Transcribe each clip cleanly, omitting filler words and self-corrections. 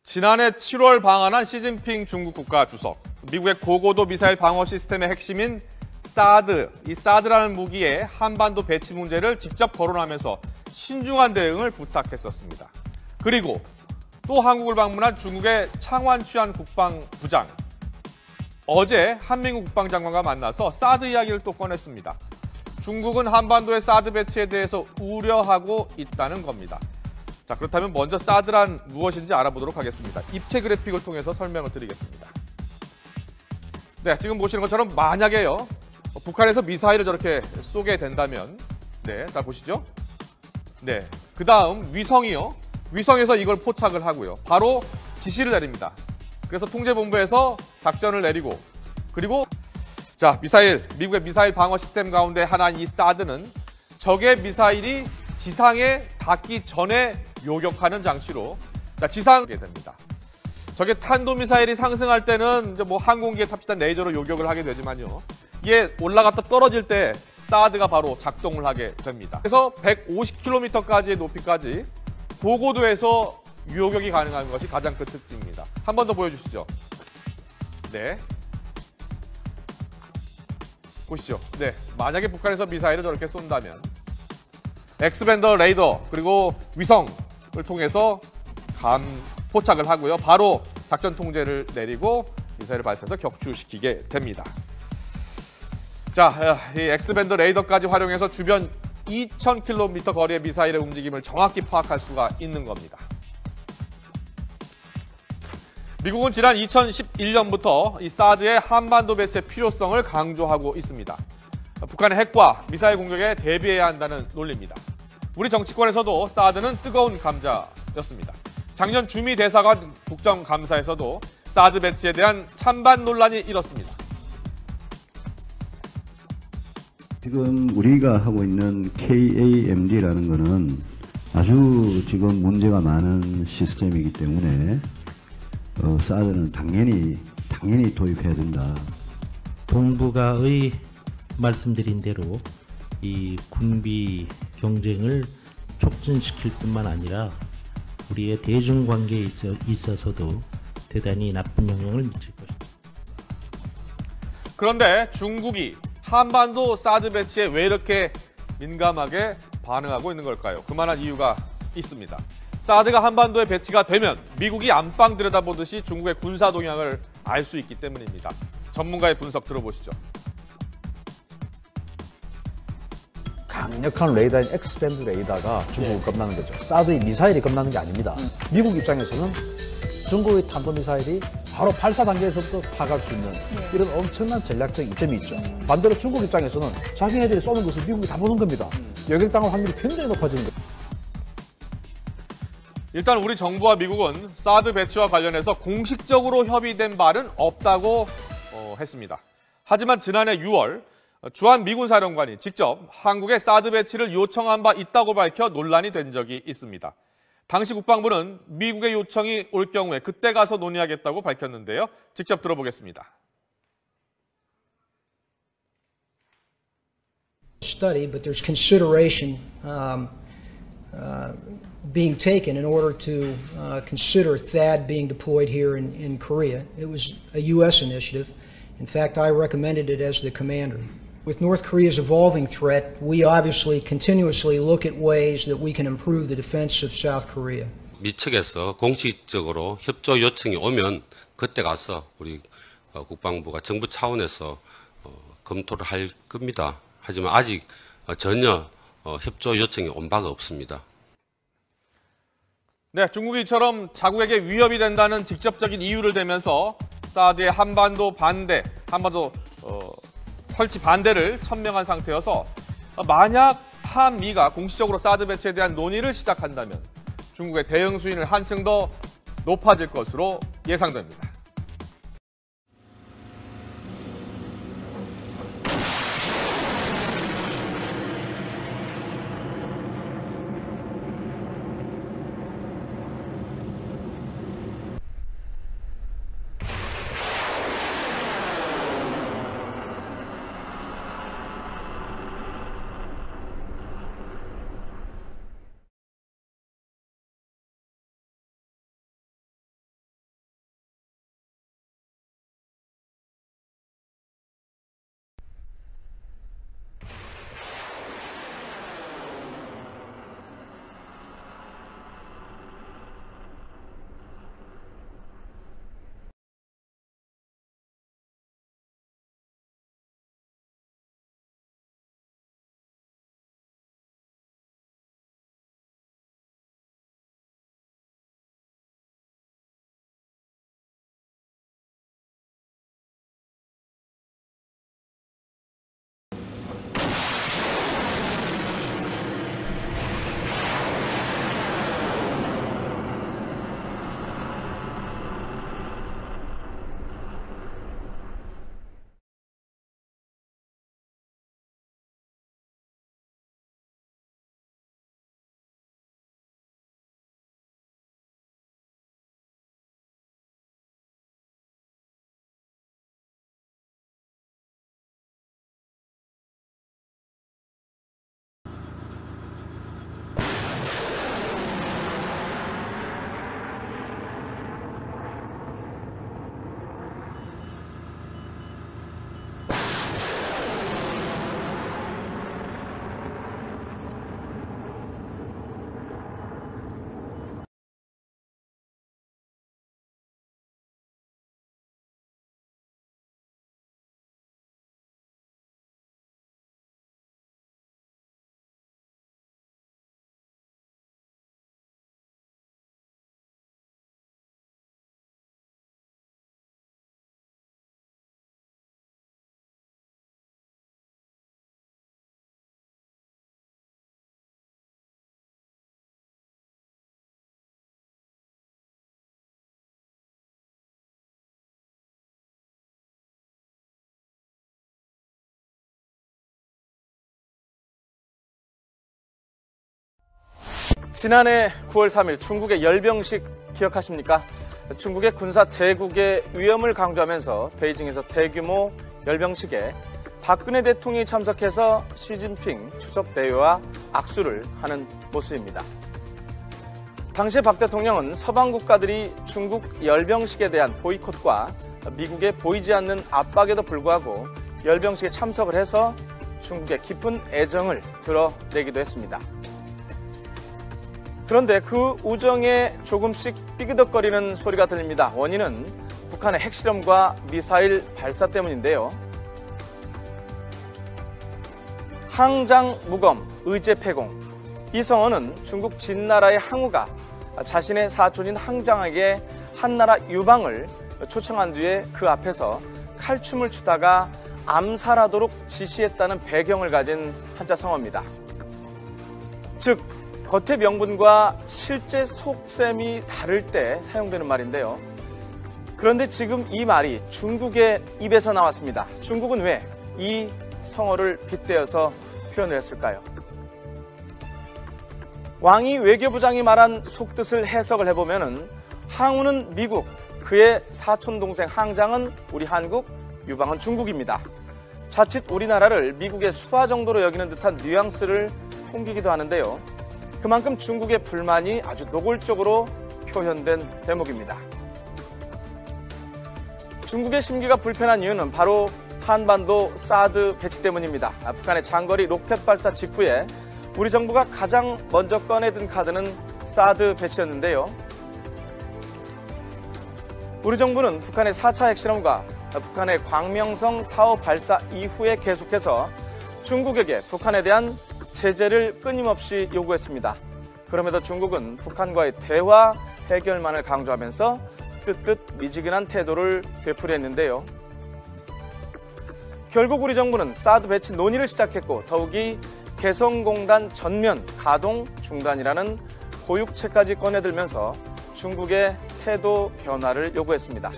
지난해 7월 방한한 시진핑 중국 국가주석, 미국의 고고도 미사일 방어 시스템의 핵심인 사드, 이 사드라는 무기의 한반도 배치 문제를 직접 거론하면서 신중한 대응을 부탁했었습니다. 그리고 또 한국을 방문한 중국의 창완취안 국방부장, 어제 한민국 국방장관과 만나서 사드 이야기를 또 꺼냈습니다. 중국은 한반도의 사드 배치에 대해서 우려하고 있다는 겁니다. 자, 그렇다면 먼저 사드란 무엇인지 알아보도록 하겠습니다. 입체 그래픽을 통해서 설명을 드리겠습니다. 네, 지금 보시는 것처럼 만약에요, 북한에서 미사일을 저렇게 쏘게 된다면, 네, 잘 보시죠? 네, 그 다음 위성이요. 위성에서 이걸 포착을 하고요. 바로 지시를 내립니다. 그래서 통제본부에서 작전을 내리고, 그리고 자, 미국의 미사일 방어 시스템 가운데 하나인 이 사드는 적의 미사일이 지상에 닿기 전에 요격하는 장치로 지상에 됩니다. 적의 탄도미사일이 상승할 때는 이제 항공기에 탑재한 레이저로 요격을 하게 되지만요. 이게 올라갔다 떨어질 때 사드가 바로 작동을 하게 됩니다. 그래서 150km까지의 높이까지 고고도에서 요격이 가능한 것이 가장 큰 특징입니다. 한 번 더 보여주시죠. 네. 보시죠. 네. 만약에 북한에서 미사일을 저렇게 쏜다면 X밴드 레이더 그리고 위성을 통해서 포착을 하고요. 바로 작전 통제를 내리고 미사일을 발사해서 격추시키게 됩니다. 자, 이 X밴드 레이더까지 활용해서 주변 2,000km 거리의 미사일의 움직임을 정확히 파악할 수가 있는 겁니다. 미국은 지난 2011년부터 이 사드의 한반도 배치의 필요성을 강조하고 있습니다. 북한의 핵과 미사일 공격에 대비해야 한다는 논리입니다. 우리 정치권에서도 사드는 뜨거운 감자였습니다. 작년 주미 대사관 국정감사에서도 사드 배치에 대한 찬반 논란이 일었습니다. 지금 우리가 하고 있는 KAMD라는 것은 아주 지금 문제가 많은 시스템이기 때문에 사드는 당연히 도입해야 된다. 동북아의 말씀드린 대로 이 군비 경쟁을 촉진시킬 뿐만 아니라 우리의 대중관계에 있어서도 대단히 나쁜 영향을 미칠 것입니다. 그런데 중국이 한반도 사드 배치에 왜 이렇게 민감하게 반응하고 있는 걸까요? 그만한 이유가 있습니다. 사드가 한반도에 배치가 되면 미국이 안방 들여다보듯이 중국의 군사 동향을 알 수 있기 때문입니다. 전문가의 분석 들어보시죠. 강력한 레이더인 X밴드 레이더가 중국을 겁나는 거죠. 사드의 미사일이 겁나는 게 아닙니다. 미국 입장에서는 중국의 탄도미사일이 바로 발사 단계에서부터 파악할 수 있는 이런 엄청난 전략적 이점이 있죠. 반대로 중국 입장에서는 자기네들이 쏘는 것을 미국이 다 보는 겁니다. 요격당할 확률이 굉장히 높아지는 거죠. 일단 우리 정부와 미국은 사드 배치와 관련해서 공식적으로 협의된 바는 없다고 했습니다. 하지만 지난해 6월 주한 미군 사령관이 직접 한국의 사드 배치를 요청한 바 있다고 밝혀 논란이 된 적이 있습니다. 당시 국방부는 미국의 요청이 올 경우에 그때 가서 논의하겠다고 밝혔는데요. 직접 들어보겠습니다. Study, but there's consideration being taken in order to consider THAAD being deployed here in Korea. It was a U.S. initiative. In fact, I recommended it as the commander. With North Korea's evolving threat, we obviously continuously look at ways that we can improve the defense of South Korea. 미 측에서 공식적으로 협조 요청이 오면 그때 가서 우리 국방부가 정부 차원에서 검토를 할 겁니다. 하지만 아직 전혀 협조 요청이 온 바가 없습니다. 네, 중국이 이처럼 자국에게 위협이 된다는 직접적인 이유를 대면서 사드의 한반도 설치 반대를 천명한 상태여서 만약 한미가 공식적으로 사드 배치에 대한 논의를 시작한다면 중국의 대응 수위는 한층 더 높아질 것으로 예상됩니다. 지난해 9월 3일 중국의 열병식 기억하십니까? 중국의 군사 대국의 위험을 강조하면서 베이징에서 대규모 열병식에 박근혜 대통령이 참석해서 시진핑 주석 대회와 악수를 하는 모습입니다. 당시에 박 대통령은 서방 국가들이 중국 열병식에 대한 보이콧과 미국의 보이지 않는 압박에도 불구하고 열병식에 참석을 해서 중국의 깊은 애정을 드러내기도 했습니다. 그런데 그 우정에 조금씩 삐그덕거리는 소리가 들립니다. 원인은 북한의 핵실험과 미사일 발사 때문인데요. 항장무검 의제폐공. 이 성어는 중국 진나라의 항우가 자신의 사촌인 항장에게 한나라 유방을 초청한 뒤에 그 앞에서 칼춤을 추다가 암살하도록 지시했다는 배경을 가진 한자 성어입니다. 즉, 겉의 명분과 실제 속셈이 다를 때 사용되는 말인데요. 그런데 지금 이 말이 중국의 입에서 나왔습니다. 중국은 왜 이 성어를 빗대어서 표현을 했을까요? 왕이 외교부장이 말한 속뜻을 해석을 해보면 항우는 미국, 그의 사촌동생 항장은 우리 한국, 유방은 중국입니다. 자칫 우리나라를 미국의 수하 정도로 여기는 듯한 뉘앙스를 풍기기도 하는데요. 그만큼 중국의 불만이 아주 노골적으로 표현된 대목입니다. 중국의 심기가 불편한 이유는 바로 한반도 사드 배치 때문입니다. 북한의 장거리 로켓 발사 직후에 우리 정부가 가장 먼저 꺼내든 카드는 사드 배치였는데요. 우리 정부는 북한의 4차 핵실험과 북한의 광명성 사업 발사 이후에 계속해서 중국에게 북한에 대한 제재를 끊임없이 요구했습니다. 그럼에도 중국은 북한과의 대화 해결만을 강조하면서 끄끗 미지근한 태도를 되풀이했는데요. 결국 우리 정부는 사드 배치 논의를 시작했고 더욱이 개성공단 전면 가동 중단이라는 고육체까지 꺼내들면서 중국의 태도 변화를 요구했습니다.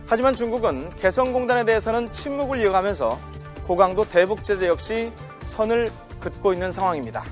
하지만 중국은 개성공단에 대해서는 침묵을 이어가면서 고강도 대북 제재 역시 선을 긋고 있는 상황입니다.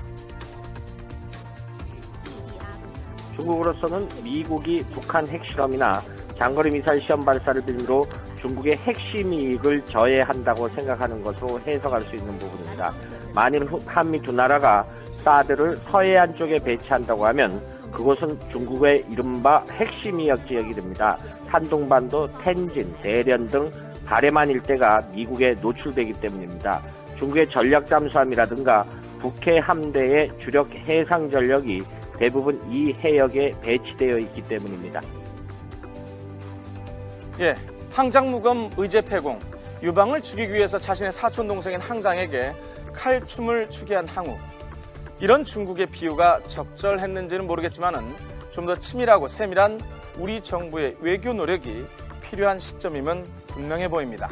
중국으로서는 미국이 북한 핵실험이나 장거리 미사일 시험 발사를 빌미로 중국의 핵심 이익을 저해한다고 생각하는 것으로 해석할 수 있는 부분입니다. 만일 한미 두 나라가 사드를 서해안 쪽에 배치한다고 하면 그곳은 중국의 이른바 핵심 이역 지역이 됩니다. 산둥반도, 텐진, 대련 등 바레만 일대가 미국에 노출되기 때문입니다. 중국의 전략 잠수함이라든가 북해 함대의 주력 해상 전력이 대부분 이 해역에 배치되어 있기 때문입니다. 예, 항장무검 의제폐공, 유방을 죽이기 위해서 자신의 사촌동생인 항장에게 칼춤을 추게 한 항우. 이런 중국의 비유가 적절했는지는 모르겠지만은 좀 더 치밀하고 세밀한 우리 정부의 외교 노력이 필요한 시점임은 분명해 보입니다.